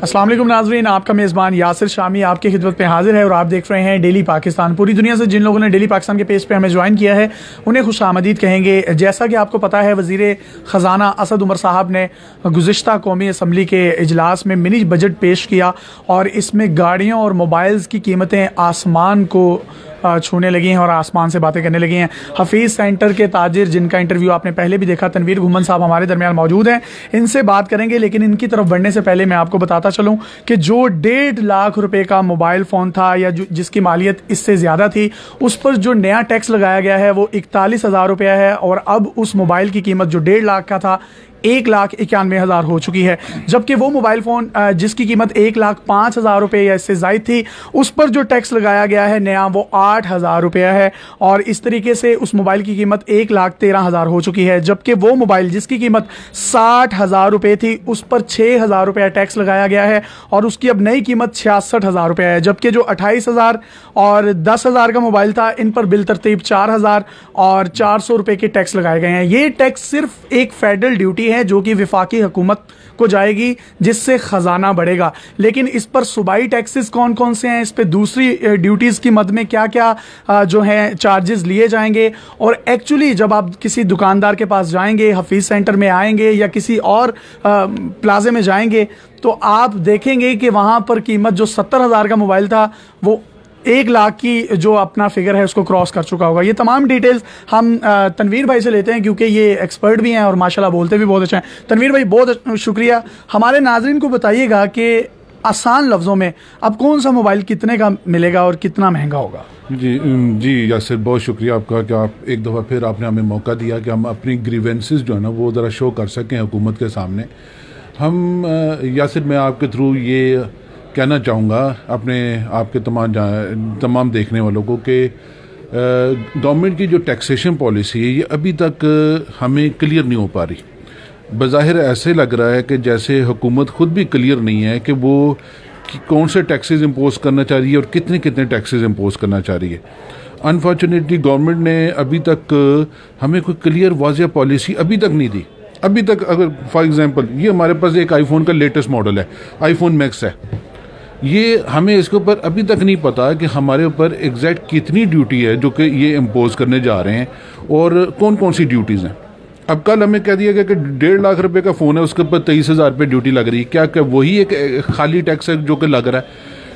अस्सलाम वालेकुम नाज़रीन, आपका मेज़बान यासिर शामी आपकी खिदमत में हाजिर है और आप देख रहे हैं डेली पाकिस्तान। पूरी दुनिया से जिन लोगों ने डेली पाकिस्तान के पेज पे हमें ज्वाइन किया है उन्हें खुशामदीद कहेंगे। जैसा कि आपको पता है, वज़ीर ख़जाना असद उमर साहब ने गुज़िश्ता कौमी असम्बली के इजलास में मिनी बजट पेश किया और इसमें गाड़ियों और मोबाइल्स की कीमतें आसमान को छूने लगी हैं और आसमान से बातें करने लगी हैं। हफीज़ सेंटर के ताजिर, जिनका इंटरव्यू आपने पहले भी देखा, तनवीर घुमन साहब हमारे दरमियान मौजूद हैं, इनसे बात करेंगे। लेकिन इनकी तरफ बढ़ने से पहले मैं आपको बताता चलूं कि जो 1.5 लाख रुपए का मोबाइल फ़ोन था या जिसकी मालियत इससे ज़्यादा थी, उस पर जो नया टैक्स लगाया गया है वो 41,000 रुपया है और अब उस मोबाइल की कीमत जो 1.5 लाख का था 1,91,000 हो चुकी है। जबकि वो मोबाइल फ़ोन जिसकी कीमत 1,05,000 रुपये या इससे ज़ायद थी, उस पर जो टैक्स लगाया गया है नया वो 8,000 रुपया है और इस तरीके से उस मोबाइल की कीमत 1,13,000 हो चुकी है। जबकि वो मोबाइल जिसकी कीमत 60,000 रुपये थी, उस पर 6,000 रुपया टैक्स लगाया गया है और उसकी अब नई कीमत 66,000 रुपया है। जबकि जो 28,000 और 10,000 का मोबाइल था, इन पर बिल तरतीब 4,000 और 400 रुपये के टैक्स लगाए गए हैं। ये टैक्स सिर्फ एक फेडरल ड्यूटी है जो कि विफाकी हुकूमत को जाएगी, जिससे खजाना बढ़ेगा। लेकिन इस पर सूबाई टैक्सेस कौन कौन से हैं, इस पे दूसरी ड्यूटीज की मद में क्या क्या जो हैं चार्जेस लिए जाएंगे, और एक्चुअली जब आप किसी दुकानदार के पास जाएंगे, हफीज सेंटर में आएंगे या किसी और प्लाजे में जाएंगे, तो आप देखेंगे कि वहां पर कीमत जो 70,000 का मोबाइल था वो 1 लाख की जो अपना फिगर है उसको क्रॉस कर चुका होगा। ये तमाम डिटेल्स हम तनवीर भाई से लेते हैं क्योंकि ये एक्सपर्ट भी हैं और माशाल्लाह बोलते भी बहुत अच्छा हैं। तनवीर भाई, बहुत शुक्रिया। हमारे नाजरीन को बताइएगा कि आसान लफ्ज़ों में अब कौन सा मोबाइल कितने का मिलेगा और कितना महंगा होगा? जी यासिर, बहुत शुक्रिया आपका कि आप एक दफ़ा फिर आपने हमें मौका दिया कि हम अपनी ग्रीवेंसेस जो है ना वो ज़रा शो कर सकें हुकूमत के सामने। हम यासिर, मैं आपके थ्रू ये कहना चाहूँगा अपने आपके तमाम देखने वालों को कि गवर्नमेंट की जो टैक्सेशन पॉलिसी है ये अभी तक हमें क्लियर नहीं हो पा रही। बज़ाहिर ऐसे लग रहा है कि जैसे हुकूमत खुद भी क्लियर नहीं है कि वो कौन से टैक्सेस इम्पोज करना चाह रही है और कितने कितने टैक्सेस इम्पोज करना चाह रही है। अनफॉर्चुनेटली गवर्नमेंट ने अभी तक हमें कोई क्लियर वाज़ेह पॉलिसी अभी तक नहीं दी। अभी तक अगर फॉर एग्जांपल ये हमारे पास एक आईफोन का लेटेस्ट मॉडल है, आईफोन मैक्स है, ये हमें इसके ऊपर अभी तक नहीं पता कि हमारे ऊपर एग्जैक्ट कितनी ड्यूटी है जो कि ये इम्पोज करने जा रहे हैं और कौन कौन सी ड्यूटीज़ हैं। अब कल हमें कह दिया गया कि 1.5 लाख रुपए का फ़ोन है, उसके ऊपर 23,000 रुपये ड्यूटी लग रही है। क्या वही एक खाली टैक्स है जो कि लग रहा है?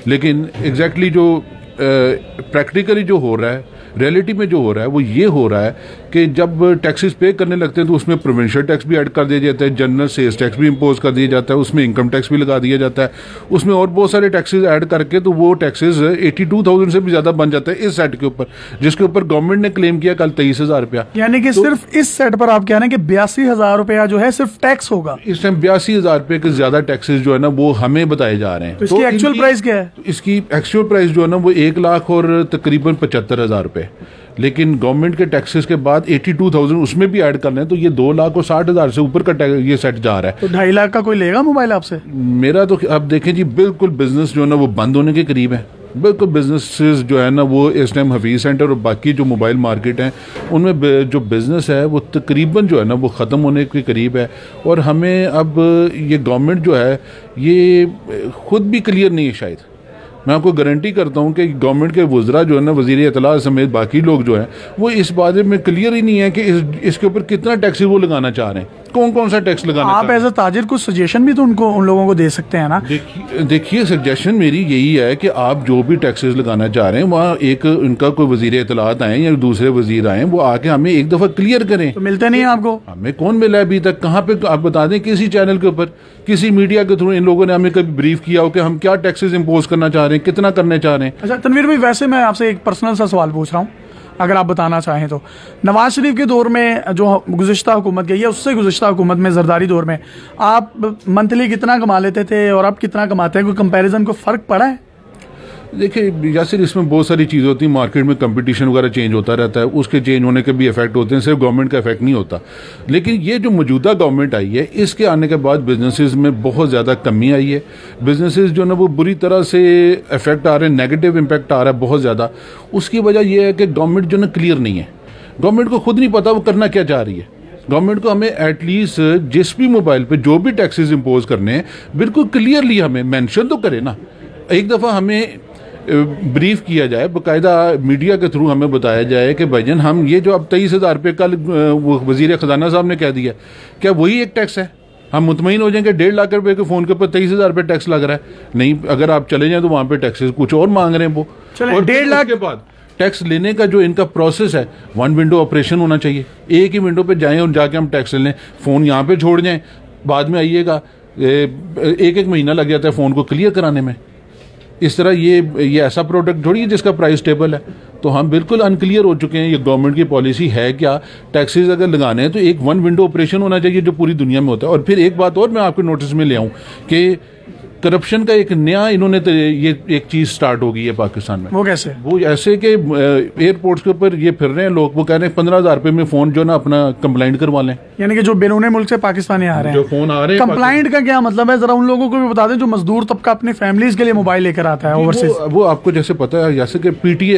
लेकिन एग्जैक्टली जो प्रैक्टिकली जो हो रहा है, रियलिटी में जो हो रहा है वो ये हो रहा है कि जब टैक्सेस पे करने लगते हैं तो उसमें प्रोविंशियल टैक्स भी ऐड कर दिया जाता है, जनरल सेल्स टैक्स भी इम्पोज कर दिया जाता है, उसमें इनकम टैक्स भी लगा दिया जाता है, उसमें और बहुत सारे टैक्सेस ऐड करके तो वो टैक्सेस 82,000 से भी ज़्यादा बन जाता है इस सेट के ऊपर, जिसके ऊपर गवर्नमेंट ने क्लेम किया कल 23,000 रुपया। यानी कि सिर्फ इस सेट पर आप कह रहे हैं कि 82,000 रुपया जो है सिर्फ टैक्स होगा। इस टाइम 82,000 रुपये के ज्यादा टैक्सेस जो है ना वो हमें बताए जा रहे हैं। तो इसकी एक्चुअल प्राइस क्या है? इसकी एक्चुअल प्राइस जो है ना वो 1 लाख और तकरीबन 75,000 रुपये। लेकिन गवर्नमेंट के टैक्सेस के बाद 82,000 उसमें भी ऐड कर लें तो ये 2,60,000 से ऊपर का ये सेट जा रहा है। तो 2.5 लाख का कोई लेगा मोबाइल आपसे? मेरा तो अब देखें जी, बिल्कुल बिजनेस जो है ना वो बंद होने के करीब है। बिल्कुल बिजनेसेस जो है ना वो इस टाइम हफीज सेंटर और बाकी जो मोबाइल मार्केट हैं उनमें जो बिज़नेस है वो तकरीबन जो है ना वो ख़त्म होने के करीब है। और हमें अब ये गवर्नमेंट जो है ये खुद भी क्लियर नहीं है। शायद मैं आपको गारंटी करता हूं कि गवर्नमेंट के वज़रा जो है ना, वज़ीर इत्तला समेत बाकी लोग जो हैं वो इस बारे में क्लियर ही नहीं है कि इसके ऊपर कितना टैक्स वो लगाना चाह रहे हैं, कौन कौन सा टैक्स लगाना। आप एज अ ताजिर कुछ सजेशन भी तो उन लोगों को दे सकते हैं ना? देखिए सजेशन मेरी यही है कि आप जो भी टैक्सेस लगाना चाह रहे हैं वहाँ एक उनका कोई वज़ीर इत्तलात आए या दूसरे वज़ीर आए, वो आके हमें एक दफ़ा क्लियर करें। तो मिलते नहीं है आपको? हमें कौन मिला है अभी तक? कहाँ पे आप बता दें, किसी चैनल के ऊपर, किसी मीडिया के थ्रू इन लोगों ने हमें कभी ब्रीफ किया हो कि हम क्या टैक्सेस इम्पोज करना चाह रहे हैं, कितना करना चाह रहे हैं? अच्छा तनवीर भाई, वैसे मैं आपसे एक पर्सनल सा सवाल पूछ रहा हूँ, अगर आप बताना चाहें तो। नवाज शरीफ के दौर में जो गुज़िश्ता हुकूमत गई है, उससे गुज़िश्ता हुकूमत में ज़रदारी दौर में आप मंथली कितना कमा लेते थे और अब कितना कमाते हैं? कोई कंपैरिजन, को फ़र्क पड़ा है? देखिए यासिर, इसमें बहुत सारी चीज़ें होती हैं, मार्केट में कंपटीशन वगैरह चेंज होता रहता है, उसके चेंज होने के भी इफेक्ट होते हैं, सिर्फ गवर्नमेंट का इफेक्ट नहीं होता। लेकिन ये जो मौजूदा गवर्नमेंट आई है इसके आने के बाद बिजनेसेस में बहुत ज़्यादा कमी आई है। बिजनेसेस जो ना वो बुरी तरह से इफेक्ट आ रहे हैं, नेगेटिव इम्पैक्ट आ रहा है बहुत ज़्यादा। उसकी वजह यह है कि गवर्नमेंट जो ना क्लियर नहीं है, गवर्नमेंट को खुद नहीं पता वो करना क्या चाह रही है। गवर्नमेंट को हमें एटलीस्ट जिस भी मोबाइल पे जो भी टैक्सेस इम्पोज करने हैं बिल्कुल क्लियरली हमें मेंशन तो करे ना। एक दफ़ा हमें ब्रीफ किया जाए, बाकायदा मीडिया के थ्रू हमें बताया जाए कि भाईजान हम ये जो अब 23,000 रुपये कल वो वज़ीर ख़जाना साहब ने कह दिया, क्या वही एक टैक्स है? हम मुतमईन हो जाएंगे 1.5 लाख रुपए के फ़ोन के ऊपर 23,000 रुपये टैक्स लग रहा है। नहीं, अगर आप चले जाएं तो वहाँ पे टैक्सेस कुछ और मांग रहे हैं वो। और 1.5 लाख के बाद टैक्स लेने का जो इनका प्रोसेस है, 1 विंडो ऑपरेशन होना चाहिए। एक ही विंडो पे जाएं और जाके हम टैक्स ले लें, फ़ोन यहाँ पे छोड़ जाएं, बाद में आइएगा, एक महीना लग जाता है फ़ोन को क्लियर कराने में। इस तरह ये ऐसा प्रोडक्ट थोड़ी है जिसका प्राइस टेबल है। तो हम बिल्कुल अनक्लियर हो चुके हैं, ये गवर्नमेंट की पॉलिसी है क्या। टैक्सेस अगर लगाने हैं तो एक 1 विंडो ऑपरेशन होना चाहिए जो पूरी दुनिया में होता है। और फिर एक बात और मैं आपके नोटिस में ले आऊँ कि करप्शन का एक नया इन्होंने ये एक चीज़ स्टार्ट हो गई है पाकिस्तान में। वो कैसे? वो ऐसे कि एयरपोर्ट्स के ऊपर ये फिर रहे हैं लोग, वो कह रहे हैं 15,000 रुपये में फ़ोन जो ना अपना कंप्लाइंट करवा लें। यानी कि जो बैरून मुल्क से पाकिस्तानी आ रहे हैं, जो फ़ोन आ रहे हैं, कंप्लाइंट का क्या मतलब है? जरा उन लोगों को भी बता दें जो मजदूर तबका अपनी फैमिलीज के लिए मोबाइल लेकर आता है ओवरसीज। वो आपको जैसे पता है, जैसे कि पीटीए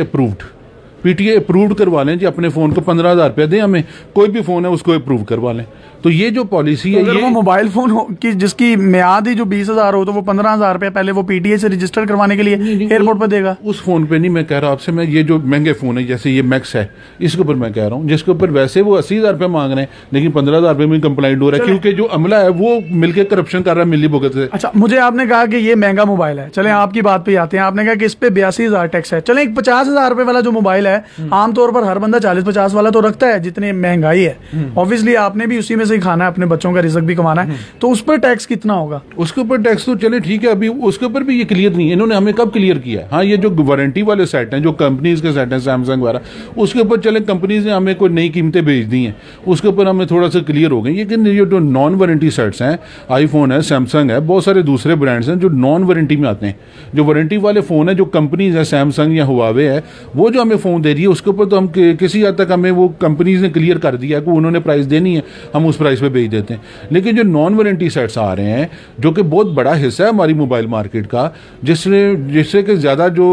अप्रूव्ड करवा लें जी, अपने फ़ोन को 15,000 रुपये दें, हमें कोई भी फ़ोन है उसको अप्रूव करवा लें। तो ये जो पॉलिसी है, अगर वो मोबाइल फ़ोन हो कि जिसकी म्याद ही जो 20,000 हो, तो वो 15,000 रुपये पहले वो पीटीए से रजिस्टर करवाने के लिए एयरपोर्ट पर देगा। उस फ़ोन पे नहीं मैं कह रहा आपसे, मैं ये जो महंगे फ़ोन है जैसे ये मैक्स है, इसके ऊपर मैं कह रहा हूँ, जिसके ऊपर वैसे वो 80,000 रुपये मांग रहे हैं लेकिन 15,000 रुपये में कंप्लाइंट हो रहा है, क्योंकि जो अमला है वो मिलकर करप्शन कर रहा है मिली भुगत से। अच्छा, मुझे आपने कहा कि ये महंगा मोबाइल है, चले आपकी बात पे आते हैं। आपने कहा कि इस पे 82,000 टैक्स है। चले एक 50,000 रुपये वाला जो मोबाइल है, आमतौर पर हर बंदा 40-50 वाला तो रखता है, जितनी महंगाई है ऑब्वियसली आपने भी उसी में से ही खाना है, अपने बच्चों का रिज़्क भी कमाना है, तो उस पर टैक्स कितना होगा? उसके ऊपर टैक्स तो चले ठीक है, अभी उसके ऊपर भी ये क्लियर नहीं है। इन्होंने हमें कब क्लियर किया है? हाँ, ये जो वारंटी वाले सेट हैं, जो कंपनीज के सेट हैं सैमसंग वगैरह, उसके ऊपर चले कंपनीज ने हमें कोई नई कीमतें भेज दी हैं, उसके ऊपर हमें थोड़ा सा क्लियर हो गई। लेकिन ये जो नॉन वारंटी सेट्स हैं, आईफोन है, सैमसंग है, बहुत सारे दूसरे ब्रांड्स हैं जो नॉन वारंटी में आते हैं। जो वारंटी वाले फ़ोन है, जो कंपनीज है सैमसंग या हुआवे है, वो जो हमें फ़ोन दे रही है, उसके ऊपर तो हम किसी हद तक हमें वो कंपनीज ने क्लियर कर दिया कि उन्होंने प्राइस देनी है, हम उस प्राइस पे बेच देते हैं। लेकिन जो नॉन वारंटी सेट्स आ रहे हैं, जो कि बहुत बड़ा हिस्सा है हमारी मोबाइल मार्केट का, जिससे कि ज़्यादा जो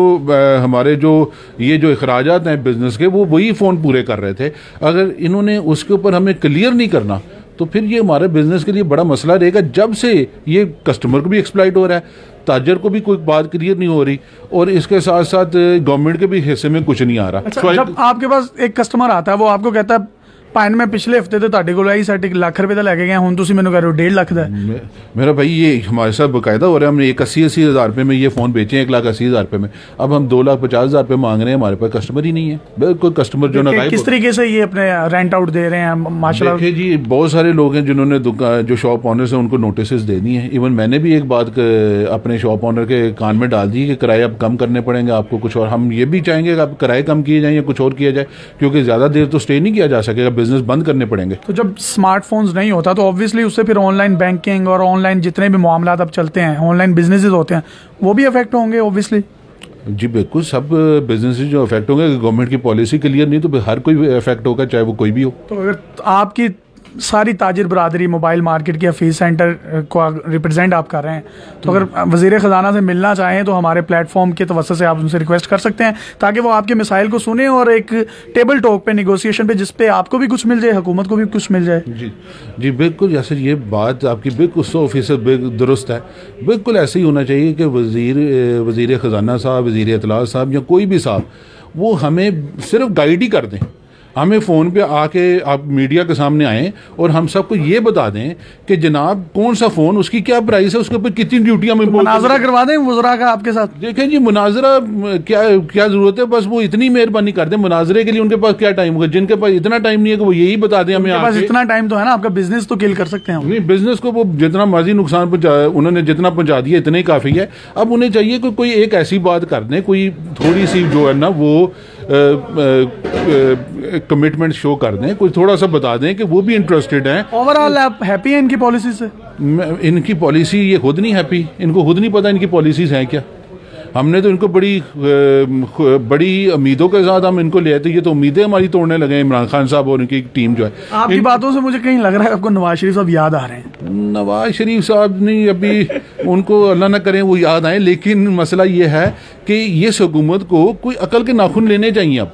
हमारे जो ये जो अखराजात हैं बिजनेस के, वो वही फ़ोन पूरे कर रहे थे। अगर इन्होंने उसके ऊपर हमें क्लियर नहीं करना तो फिर ये हमारे बिजनेस के लिए बड़ा मसला रहेगा। जब से ये कस्टमर को भी एक्सप्लॉइट हो रहा है, ताजर को भी कोई बात क्लियर नहीं हो रही, और इसके साथ साथ गवर्नमेंट के भी हिस्से में कुछ नहीं आ रहा। अच्छा, जब आपके पास एक कस्टमर आता है, वो आपको कहता है पाइन में पिछले हफ्ते तो ਤੁਹਾਡੇ ਕੋਲ ਆਈ सेट 1 लाख रुपए का लेके गया, ਹੁਣ ਤੁਸੀਂ ਮੈਨੂੰ कह रहे हो 1.5 लाख का है। मेरा भाई ये हमारे साथ बाकायदा हो रहा है। हमने 80,000 रुपये में ये फ़ोन बेचे हैं, 1,80,000 रुपये में। अब हम 2,50,000 रुपये मांग रहे हैं, हमारे पास कस्टमर ही नहीं है। बिल्कुल कस्टमर जो ना किस तरीके से ये अपने रेंट आउट दे रहे हैं माशाल्लाह। देखिए जी, बहुत सारे लोग हैं जिन्होंने जो शॉप ऑनर्स हैं उनको नोटिस दे दिए हैं। इवन मैंने भी एक बात अपने शॉप ऑनर के कान में डाल दी कि किराए अब कम करने पड़ेंगे आपको कुछ, और हम ये भी चाहेंगे कि अब किराए कम किए जाएँ या कुछ और किया जाए, क्योंकि ज़्यादा देर तो स्टे नहीं किया जा सकेगा, बिजनेस बंद करने पड़ेंगे। तो जब स्मार्टफोन्स नहीं होता तो ऑब्वियसली उससे फिर ऑनलाइन बैंकिंग और ऑनलाइन जितने भी मामला अब चलते हैं, ऑनलाइन बिजनेसेस होते हैं, वो भी अफेक्ट होंगे ऑब्वियसली। जी बिल्कुल, सब बिजनेसेस जो अफेक्ट होंगे, गवर्नमेंट की पॉलिसी क्लियर नहीं तो हर कोई अफेक्ट होगा, चाहे वो कोई भी हो। तो अगर आपकी सारी ताजिर बरादरी मोबाइल मार्केट के हफीज़ सेंटर को रिप्रेजेंट आप कर रहे हैं, तो अगर वज़ीर ख़जाना से मिलना चाहें तो हमारे प्लेटफॉर्म के तवस्सुस से आप उनसे रिक्वेस्ट कर सकते हैं, ताकि वो आपके मिसाइल को सुने और एक टेबल टॉक पे, नेगोशिएशन पे, जिस पे आपको भी कुछ मिल जाए, हुकूमत को भी कुछ मिल जाए। जी बिल्कुल, जैसे ये बात आपकी बिल्कुल 100% दुरुस्त है। बिल्कुल ऐसे ही होना चाहिए कि वज़ीर ख़जाना साहब, वज़ीर इत्तलात साहब या कोई भी साहब, वो हमें सिर्फ गाइड ही कर दें। हमें फ़ोन पे आके आप मीडिया के सामने आएँ और हम सबको ये बता दें कि जनाब कौन सा फ़ोन, उसकी क्या प्राइस है, उसके ऊपर कितनी ड्यूटियाँ में मुनाजरा करवा दें वज़रा का आपके साथ। देखें जी, मुनाजरा क्या ज़रूरत है, बस वो इतनी मेहरबानी कर दें। मुनाजरे के लिए उनके पास क्या टाइम होगा? जिनके पास इतना टाइम नहीं है कि वो यही बता दें हमें। पास इतना टाइम तो है ना, आपका बिजनेस तो किल कर सकते हैं। नहीं, बिजनेस को वो जितना मर्जी नुकसान उन्होंने जितना पहुँचा दिया इतना ही काफ़ी है। अब उन्हें चाहिए कि कोई एक ऐसी बात कर दें, कोई थोड़ी सी जो है ना वो कमिटमेंट शो कर दें, कुछ थोड़ा सा बता दें कि वो भी इंटरेस्टेड हैं। ओवरऑल आप हैप्पी हैं इनकी पॉलिसी से? इनकी पॉलिसी, ये खुद नहीं हैप्पी, इनको खुद नहीं पता इनकी पॉलिसीज हैं क्या। हमने तो इनको बड़ी उम्मीदों के साथ हम इनको ले आते, ये तो उम्मीदें हमारी तोड़ने लगे इमरान खान साहब और उनकी टीम जो है। आपकी बातों से मुझे कहीं लग रहा है आपको नवाज शरीफ साहब याद आ रहे हैं। नवाज शरीफ साहब नहीं, अभी उनको अल्लाह ना करें वो याद आए, लेकिन मसला ये है कि ये हुकूमत को कोई अकल के नाखून लेने चाहिए।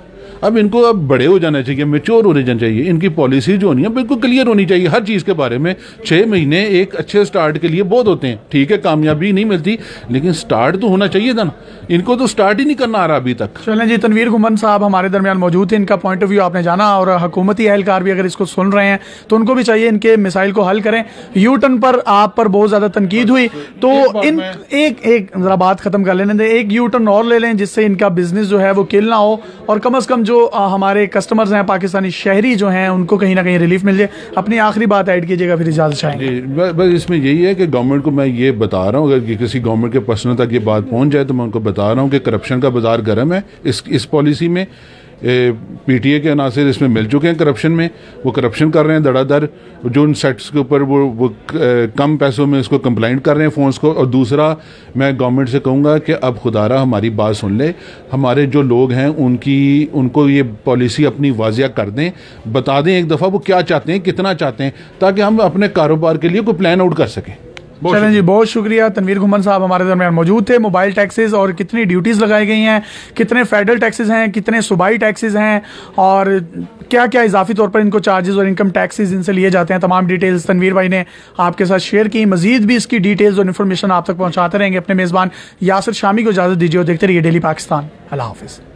अब इनको अब बड़े हो जाना चाहिए, मेच्योर होने जाना चाहिए। इनकी पॉलिसी जो होनी है बिल्कुल क्लियर होनी चाहिए हर चीज़ के बारे में। 6 महीने एक अच्छे स्टार्ट के लिए बहुत होते हैं, ठीक है, कामयाबी नहीं मिलती, लेकिन स्टार्ट तो होना चाहिए था ना। इनको तो स्टार्ट ही नहीं करना आ रहा अभी तक। चलें जी, तनवीर घुमन साहब हमारे दरमियान मौजूद थे, इनका पॉइंट ऑफ व्यू आपने जाना, और हुकूमती एहलकार भी अगर इसको सुन रहे हैं तो उनको भी चाहिए इनके मिसाइल को हल करें। यू टर्न पर आप पर बहुत ज़्यादा तनकीद हुई, तो इन एक ज़रा बात ख़त्म कर लेने दें, एक यू टर्न और ले लें जिससे इनका बिजनेस जो है वो किल ना हो, और कम अज़ कम जो हमारे कस्टमर्स हैं पाकिस्तानी शहरी जो हैं उनको कहीं ना कहीं रिलीफ मिल जाए। अपनी आखिरी बात ऐड कीजिएगा, फिर इजाज़त चाहेंगे। बस इसमें यही है कि गवर्नमेंट को मैं ये बता रहा हूँ, अगर किसी गवर्नमेंट के पर्सन तक ये बात पहुँच जाए तो मैं उनको बता रहा हूँ कि करप्शन का बाजार गर्म है इस पॉलिसी में। पीटीए के अनासिर इसमें मिल चुके हैं करप्शन में, वो करप्शन कर रहे हैं धड़ाधड़, जो उन सेट्स के ऊपर वो कम पैसों में इसको कंप्लाइंट कर रहे हैं फ़ोन्स को। और दूसरा, मैं गवर्नमेंट से कहूँगा कि अब खुदारा हमारी बात सुन ले, हमारे जो लोग हैं उनको ये पॉलिसी अपनी वाजिया कर दें, बता दें एक दफ़ा वो क्या चाहते हैं, कितना चाहते हैं, ताकि हम अपने कारोबार के लिए कोई प्लान आउट कर सकें। चलें जी, बहुत शुक्रिया। तनवीर घुमन साहब हमारे दरमियान मौजूद थे। मोबाइल टैक्सेस और कितनी ड्यूटीज़ लगाई गई हैं, कितने फेडरल टैक्सेस हैं, कितने सूबाई टैक्सेस हैं, और क्या क्या इजाफी तौर पर इनको चार्जेस और इनकम टैक्सेस इनसे लिए जाते हैं, तमाम डिटेल्स तनवीर भाई ने आपके साथ शेयर की। मजीद भी इसकी डिटेल्स और इन्फॉर्मेशन आप तक पहुँचाते रहेंगे। अपने मेज़बान यासिर शामी को इजाज़त दीजिए और देखते रहिए डेली पाकिस्तान। अल्लाह हाफिज़।